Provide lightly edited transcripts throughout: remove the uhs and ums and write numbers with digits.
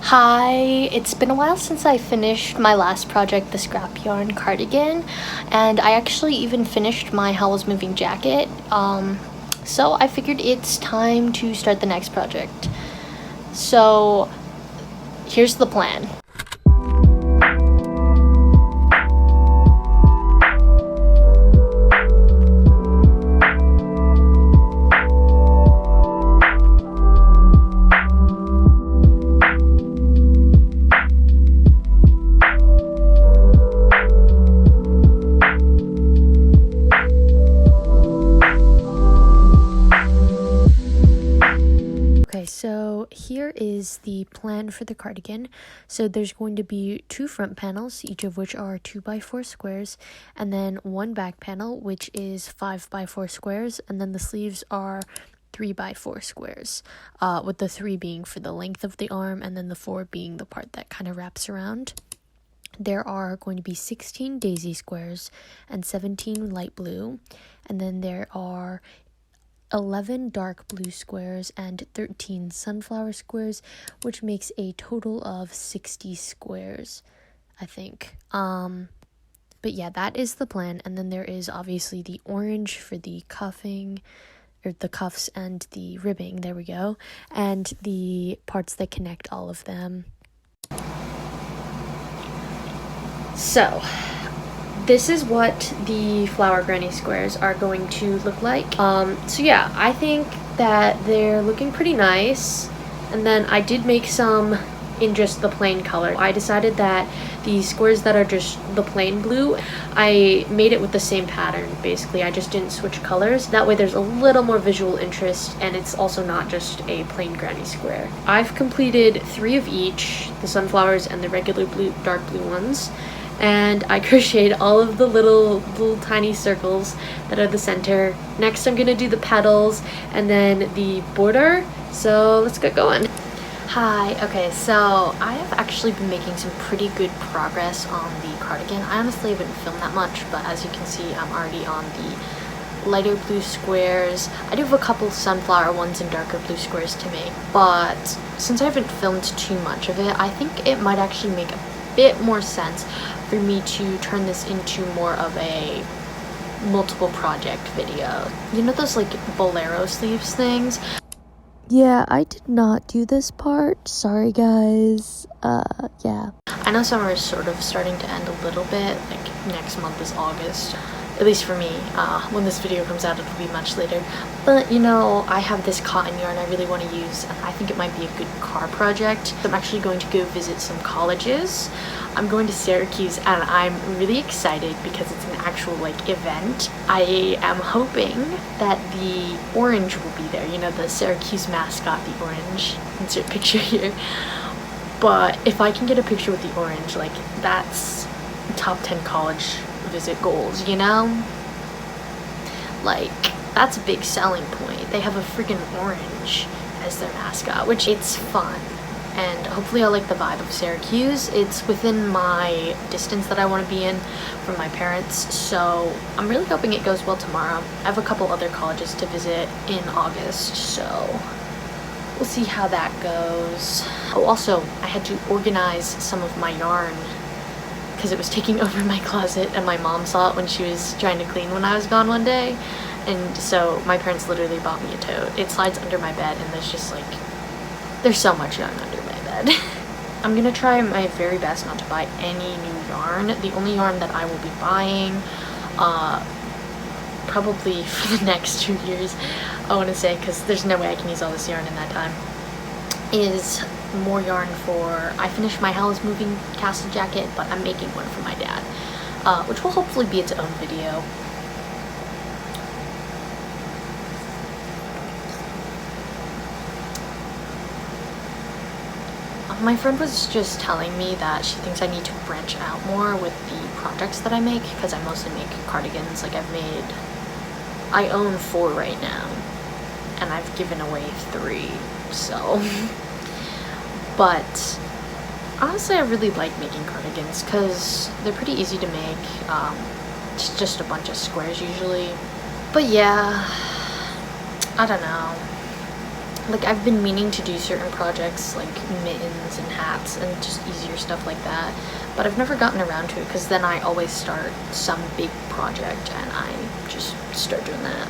Hi, it's been a while since I finished my last project, the scrap yarn cardigan, and I actually even finished my Howl's Moving jacket. So I figured it's time to start the next project. So here's the plan. So here is the plan for the cardigan. So there's going to be 2 front panels, each of which are 2x4 squares, and then 1 back panel, which is 5x4 squares, and then the sleeves are 3x4 squares, with the 3 being for the length of the arm, and then the 4 being the part that kind of wraps around. There are going to be 16 daisy squares and 17 light blue, and then there are 11 dark blue squares and 13 sunflower squares, which makes a total of 60 squares, I think. But yeah, that is the plan. And then there is obviously the orange for the cuffing, or the cuffs and the ribbing, there we go, and the parts that connect all of them. So this is what the flower granny squares are going to look like. So yeah, I think that they're looking pretty nice. And then I did make some in just the plain color. I decided that the squares that are just the plain blue, I made it with the same pattern, basically. I just didn't switch colors. That way there's a little more visual interest, and it's also not just a plain granny square. I've completed 3 of each, the sunflowers and the regular blue, dark blue ones. And I crocheted all of the little tiny circles that are the center. Next I'm gonna do the petals and then the border. So let's get going. Hi, okay, so I have actually been making some pretty good progress on the cardigan. I honestly haven't filmed that much, but as you can see, I'm already on the lighter blue squares. I do have a couple sunflower ones and darker blue squares to make, but since I haven't filmed too much of it, I think it might actually make a bit more sense for me to turn this into more of a multiple project video. You know those like bolero sleeves things? Yeah, I did not do this part. Sorry, guys. Yeah. I know summer is sort of starting to end a little bit. Like, next month is August. At least for me. When this video comes out, it'll be much later. But, you know, I have this cotton yarn I really want to use, and I think it might be a good car project. I'm actually going to go visit some colleges. I'm going to Syracuse, and I'm really excited because it's an actual, like, event. I am hoping that the orange will be there. You know, the Syracuse mascot, the orange. Insert picture here. But if I can get a picture with the orange, like, that's top 10 college visit goals, you know? Like, that's a big selling point. They have a freaking orange as their mascot, which it's fun. And hopefully I'll like the vibe of Syracuse. It's within my distance that I want to be in from my parents, so I'm really hoping it goes well tomorrow. I have a couple other colleges to visit in August, so we'll see how that goes. Oh, also, I had to organize some of my yarn because it was taking over my closet, and my mom saw it when she was trying to clean when I was gone one day. And so my parents literally bought me a tote. It slides under my bed, and there's just like, there's so much yarn under my bed. I'm gonna try my very best not to buy any new yarn. The only yarn that I will be buying, probably for the next 2 years, I want to say, because there's no way I can use all this yarn in that time, is more yarn for, I finished my Howl's Moving castle jacket, but I'm making one for my dad, which will hopefully be its own video. My friend was just telling me that she thinks I need to branch out more with the projects that I make, because I mostly make cardigans. Like, I own 4 right now, and I've given away 3, so. But honestly, I really like making cardigans because they're pretty easy to make. It's just a bunch of squares usually. But yeah, I don't know. like I've been meaning to do certain projects like mittens and hats and just easier stuff like that, but I've never gotten around to it because then I always start some big project and I just start doing that.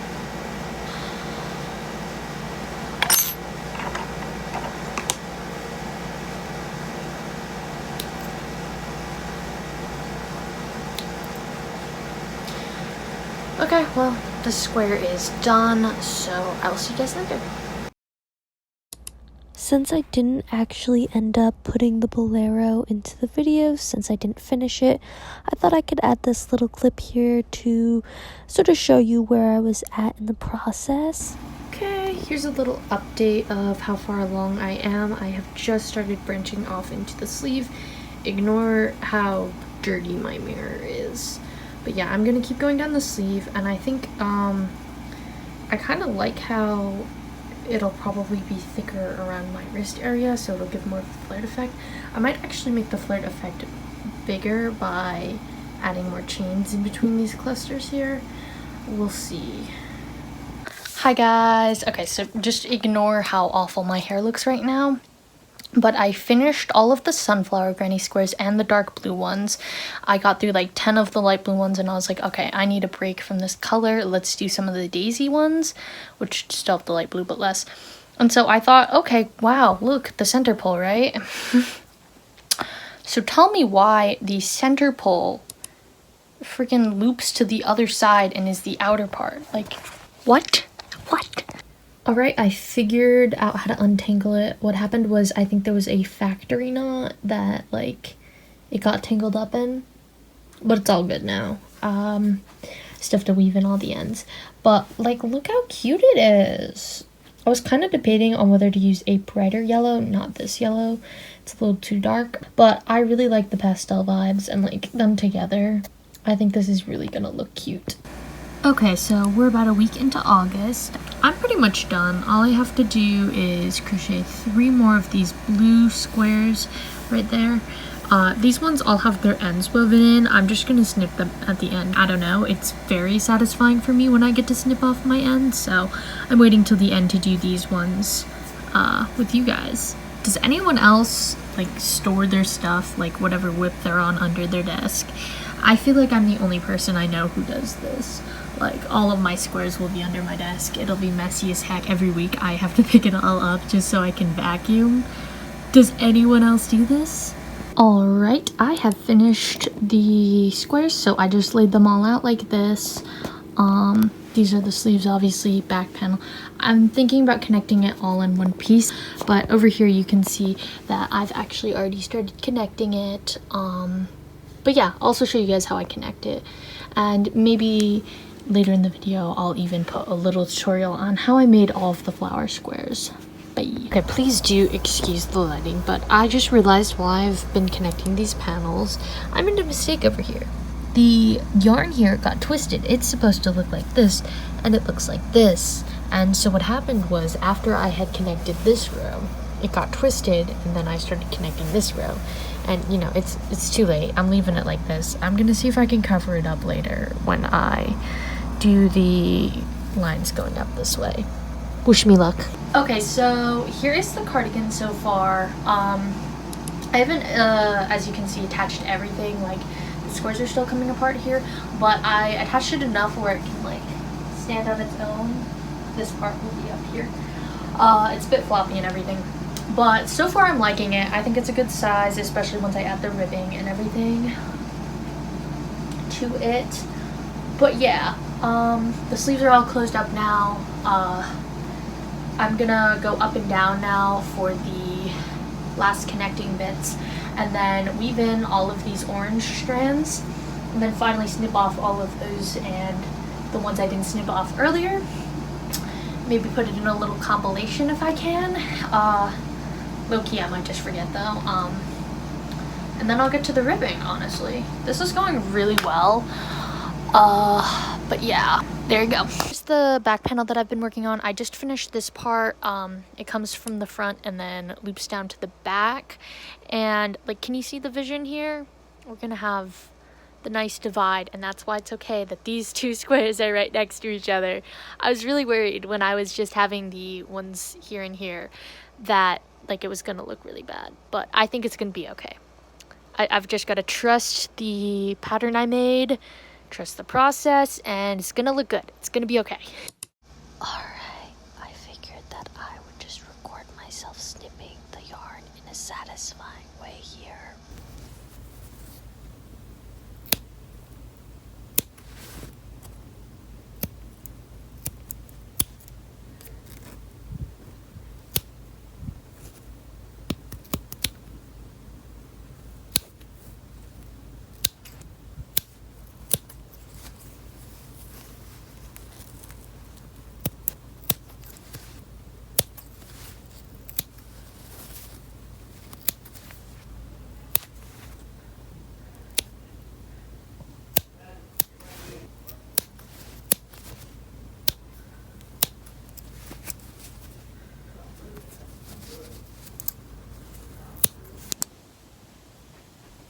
Okay, well, the square is done, so I'll see you guys later. Since I didn't actually end up putting the bolero into the video, since I didn't finish it, I thought I could add this little clip here to sort of show you where I was at in the process. Okay, here's a little update of how far along I am. I have just started branching off into the sleeve. Ignore how dirty my mirror is. But yeah, I'm gonna keep going down the sleeve, and I think I kind of like how it'll probably be thicker around my wrist area, so it'll give more of the flared effect. I might actually make the flared effect bigger by adding more chains in between these clusters here. We'll see. Hi guys. Okay, so just ignore how awful my hair looks right now. But I finished all of the sunflower granny squares and the dark blue ones. I got through like 10 of the light blue ones and I was like, okay, I need a break from this color. Let's do some of the daisy ones, which still have the light blue but less. And so I thought, okay, wow, look, the center pole, right? So tell me why the center pole freaking loops to the other side and is the outer part. Like, what? What? Alright, I figured out how to untangle it. What happened was I think there was a factory knot that, like, it got tangled up in. But it's all good now. Still have to weave in all the ends. But, like, look how cute it is. I was kind of debating on whether to use a brighter yellow, not this yellow. It's a little too dark. But I really like the pastel vibes and, like, them together. I think this is really gonna look cute. Okay, so we're about a week into August. I'm pretty much done. All I have to do is crochet 3 more of these blue squares right there. These ones all have their ends woven in. I'm just gonna snip them at the end. I don't know, it's very satisfying for me when I get to snip off my ends, so I'm waiting till the end to do these ones with you guys. Does anyone else like store their stuff, like whatever whip they're on, under their desk? I feel like I'm the only person I know who does this. Like, all of my squares will be under my desk. It'll be messy as heck every week. I have to pick it all up just so I can vacuum. Does anyone else do this? Alright, I have finished the squares, so I just laid them all out like this. These are the sleeves, obviously, back panel. I'm thinking about connecting it all in one piece, but over here you can see that I've actually already started connecting it. But yeah, I'll also show you guys how I connect it. And maybe later in the video, I'll even put a little tutorial on how I made all of the flower squares. Bye. Okay, please do excuse the lighting, but I just realized while I've been connecting these panels, I made a mistake over here. The yarn here got twisted. It's supposed to look like this, and it looks like this. And so what happened was, after I had connected this row, it got twisted, and then I started connecting this row. And, you know, it's too late. I'm leaving it like this. I'm gonna see if I can cover it up later when I do the lines going up this way. Wish me luck. Okay, so here is the cardigan so far. I haven't, as you can see, attached everything. Like, the squares are still coming apart here, but I attached it enough where it can, like, stand on its own. This part will be up here. It's a bit floppy and everything. But so far I'm liking it. I think it's a good size, especially once I add the ribbing and everything to it. But yeah, the sleeves are all closed up now. I'm gonna go up and down now for the last connecting bits, and then weave in all of these orange strands, and then finally snip off all of those and the ones I didn't snip off earlier. Maybe put it in a little compilation if I can. Low-key, I might just forget though. And then I'll get to the ribbing, honestly. This is going really well. But yeah, there you go. Here's the back panel that I've been working on. I just finished this part. It comes from the front and then loops down to the back. And like, can you see the vision here? We're gonna have the nice divide, and that's why it's okay that these two squares are right next to each other. I was really worried when I was just having the ones here and here that like it was gonna look really bad, but I think it's gonna be okay. I've just got to trust the pattern I made, trust the process, and it's gonna look good. It's gonna be okay. Alright, I figured that I would just record myself snipping the yarn in a satisfying way here.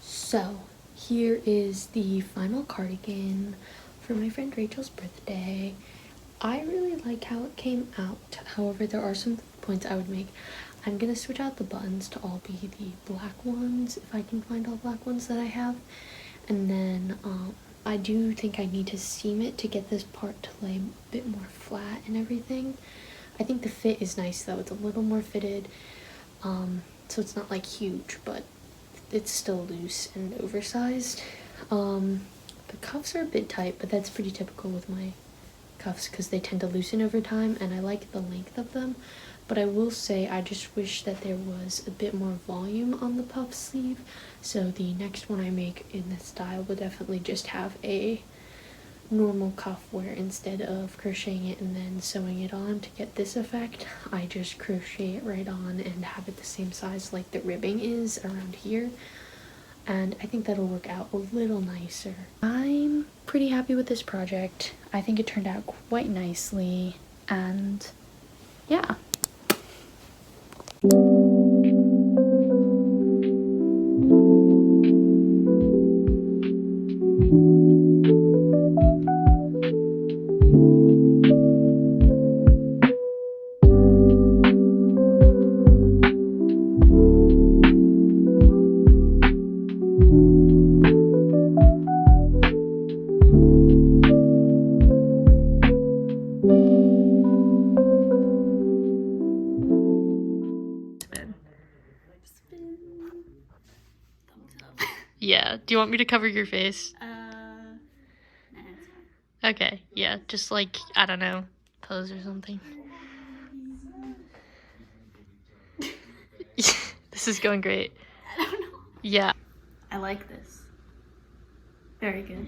So here is the final cardigan for my friend Rachel's birthday. I really like how it came out. However, there are some points I would make. I'm gonna switch out the buttons to all be the black ones, if I can find all black ones that I have. And then I do think I need to seam it to get this part to lay a bit more flat and everything. I think the fit is nice though. It's a little more fitted, so it's not like huge, but it's still loose and oversized. The cuffs are a bit tight, but that's pretty typical with my cuffs because they tend to loosen over time, and I like the length of them. But I will say I just wish that there was a bit more volume on the puff sleeve, so the next one I make in this style will definitely just have a normal cuff where instead of crocheting it and then sewing it on to get this effect, I just crochet it right on and have it the same size like the ribbing is around here, and I think that'll work out a little nicer. I'm pretty happy with this project. I think it turned out quite nicely, and yeah. Yeah, do you want me to cover your face? Nah, it's fine. Okay, yeah, just like, I don't know, pose or something. This is going great. I don't know. Yeah. I like this. Very good.